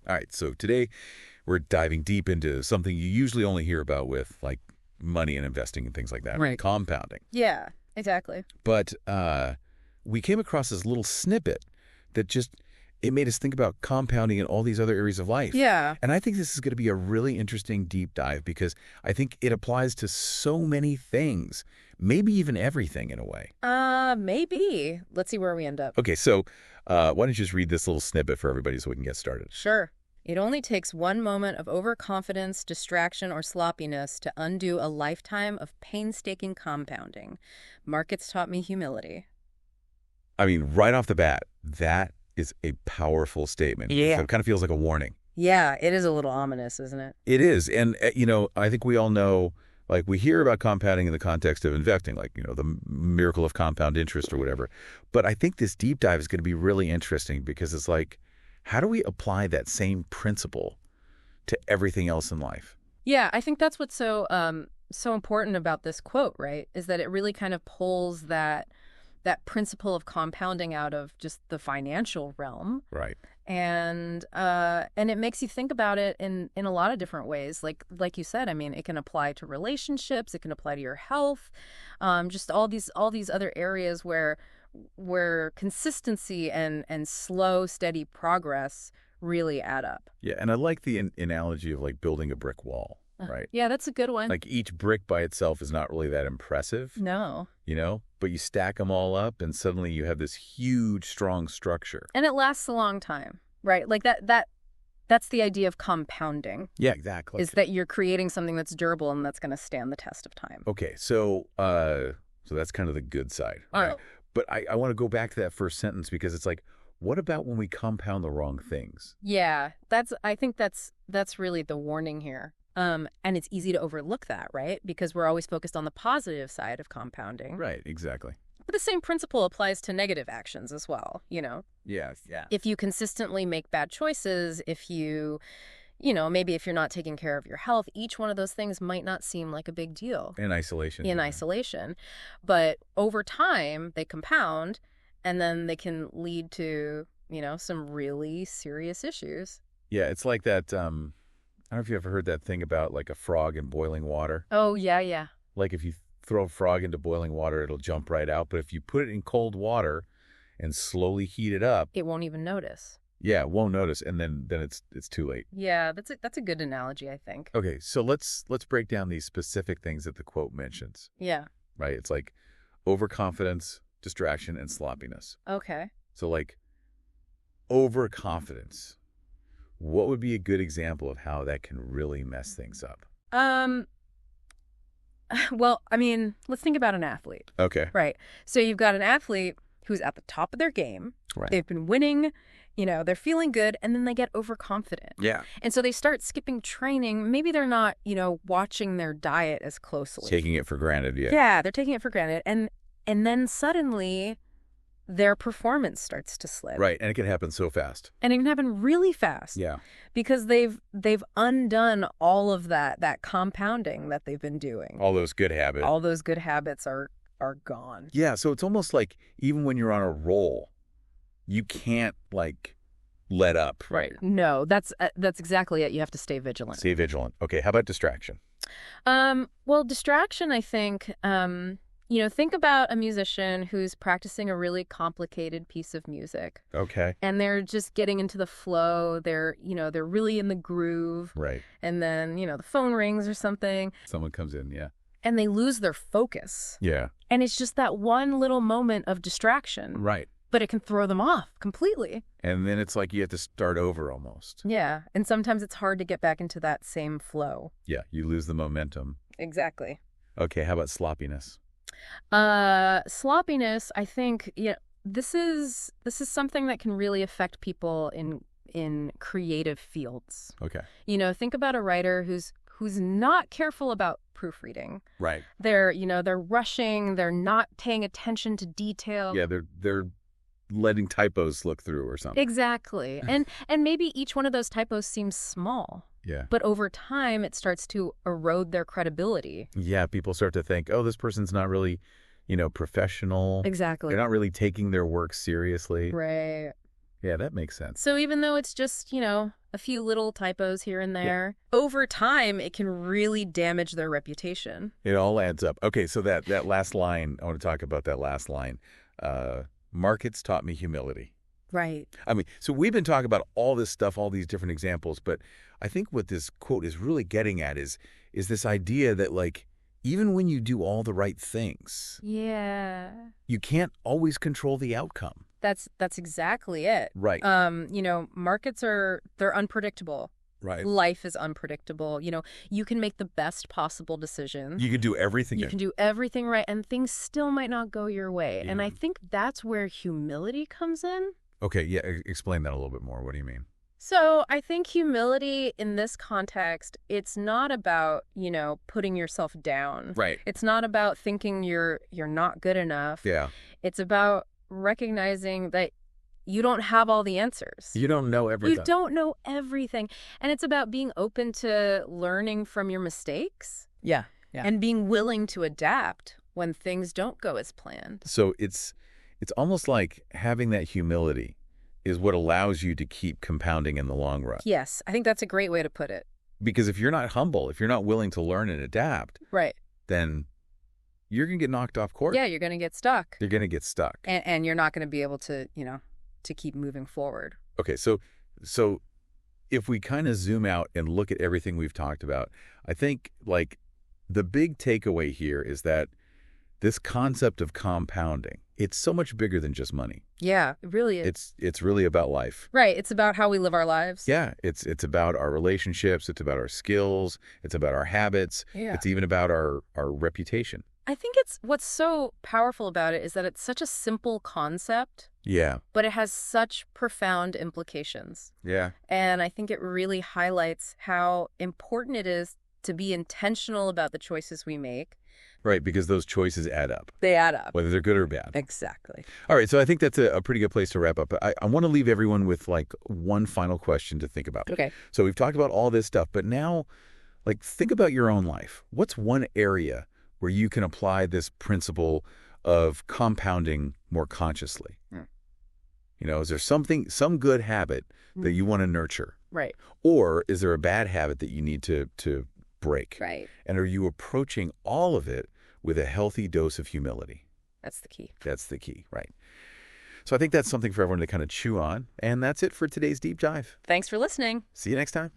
All right, so today we're diving deep into something you usually only hear about with, like, money and investing and things like that. Right. Compounding. Yeah, exactly. But we came across this little snippet that just, it made us think about compounding in all these other areas of life. Yeah. And I think this is going to be a really interesting deep dive because I think it applies to so many things, maybe even everything in a way. Maybe. Let's see where we end up. Okay, so why don't you just read this little snippet for everybody so we can get started? Sure. It only takes one moment of overconfidence, distraction, or sloppiness to undo a lifetime of painstaking compounding. Markets taught me humility. I mean, right off the bat, that is a powerful statement. Yeah. So it kind of feels like a warning. Yeah, it is a little ominous, isn't it? It is. And, I think we all know, like, we hear about compounding in the context of investing, like, the miracle of compound interest or whatever. But I think this deep dive is going to be really interesting because it's like, how do we apply that same principle to everything else in life? Yeah, I think that's what's so important about this quote, right? Is that it really kind of pulls that principle of compounding out of just the financial realm. Right. And it makes you think about it in a lot of different ways. Like you said, I mean, it can apply to relationships, it can apply to your health, just all these other areas where consistency and slow, steady progress really add up. Yeah, and I like the analogy of, like, building a brick wall, right? Yeah, that's a good one. Like, each brick by itself is not really that impressive, No. But you stack them all up and suddenly you have this huge, strong structure. And it lasts a long time, right? Like that's the idea of compounding. Yeah, exactly. Is that you're creating something that's durable and that's going to stand the test of time. Okay, so that's kind of the good side. All right. But I want to go back to that first sentence because it's like, what about when we compound the wrong things? Yeah, I think that's really the warning here. And it's easy to overlook that, right? Because we're always focused on the positive side of compounding. Right, exactly. But the same principle applies to negative actions as well, Yeah. If you consistently make bad choices, if you maybe if you're not taking care of your health, each one of those things might not seem like a big deal. In isolation. Isolation. But over time, they compound, and then they can lead to, some really serious issues. Yeah, it's like that, I don't know if you ever heard that thing about, like, a frog in boiling water. Oh, yeah. Like, if you throw a frog into boiling water, it'll jump right out. But if you put it in cold water and slowly heat it up, It won't even notice. yeah, it won't notice, and then it's too late. Yeah, that's a good analogy, I think. Okay, so let's break down these specific things that the quote mentions, Yeah. right? It's like overconfidence, distraction, and sloppiness. Okay. So, like, overconfidence, what would be a good example of how that can really mess things up? Well, I mean, let's think about an athlete. Okay. Right. So you've got an athlete who's at the top of their game. Right. They've been winning, they're feeling good, and then they get overconfident. Yeah. And so they start skipping training. Maybe they're not, watching their diet as closely. Taking it for granted, yeah. Yeah, they're taking it for granted. And then suddenly their performance starts to slip. Right, and it can happen so fast. And it can happen really fast. Yeah. Because they've undone all of that compounding that they've been doing. All those good habits. All those good habits are gone. Yeah, so it's almost like even when you're on a roll, you can't, like, let up. Right. No, that's exactly it. You have to stay vigilant. Stay vigilant. Okay, how about distraction? Well, distraction, I think, think about a musician who's practicing a really complicated piece of music. Okay. And they're just getting into the flow. They're really in the groove. Right. And then, the phone rings or something. Someone comes in, yeah. And they lose their focus. Yeah. And it's just that one little moment of distraction. Right. But it can throw them off completely. And then it's like you have to start over almost. Yeah. And sometimes it's hard to get back into that same flow. Yeah, you lose the momentum. Exactly. Okay, how about sloppiness? Sloppiness, I think, this is something that can really affect people in creative fields. Okay. Think about a writer who's not careful about proofreading. Right. They're rushing, they're not paying attention to detail. Yeah, they're letting typos look through or something. Exactly. And maybe each one of those typos seems small. Yeah. But over time, it starts to erode their credibility. Yeah, people start to think, oh, this person's not really, professional. Exactly. They're not really taking their work seriously. Right. Yeah, that makes sense. So even though it's just, a few little typos here and there, over time, it can really damage their reputation. It all adds up. Okay, so that last line, I want to talk about that last line. Markets taught me humility. Right. I mean, so we've been talking about all this stuff, all these different examples, but I think what this quote is really getting at is this idea that, like, even when you do all the right things, Yeah. you can't always control the outcome. That's exactly it. Right. Markets they're unpredictable. Right. Life is unpredictable. You can make the best possible decisions. You can do everything. You can do everything right, and things still might not go your way. Yeah. And I think that's where humility comes in. Okay, yeah, explain that a little bit more. What do you mean? So I think humility in this context, it's not about, putting yourself down. Right. It's not about thinking you're not good enough. Yeah. It's about recognizing that you don't have all the answers. You don't know everything. You don't know everything. And it's about being open to learning from your mistakes. Yeah. And being willing to adapt when things don't go as planned. So it's almost like having that humility is what allows you to keep compounding in the long run. Yes, I think that's a great way to put it. Because if you're not humble, if you're not willing to learn and adapt, Right. then you're going to get knocked off course. Yeah, you're going to get stuck. You're going to get stuck. And you're not going to be able to, to keep moving forward. Okay, so if we kind of zoom out and look at everything we've talked about, I think, like, the big takeaway here is that this concept of compounding, it's so much bigger than just money. Yeah, it really is. It's really about life. Right, it's about how we live our lives. Yeah, it's about our relationships, it's about our skills, it's about our habits, Yeah. it's even about our reputation. I think what's so powerful about it is that it's such a simple concept, Yeah. but it has such profound implications. Yeah. And I think it really highlights how important it is to be intentional about the choices we make. Right, because those choices add up, They add up. whether they're good or bad. Exactly. All right, so I think that's a pretty good place to wrap up. I want to leave everyone with, like, one final question to think about. Okay. So we've talked about all this stuff, but now, like, think about your own life. What's one area where you can apply this principle of compounding more consciously? Is there some good habit that you want to nurture? Right. Or is there a bad habit that you need to break? Right. And are you approaching all of it with a healthy dose of humility? That's the key. That's the key, right? So I think that's something for everyone to kind of chew on. And that's it for today's deep dive. Thanks for listening. See you next time.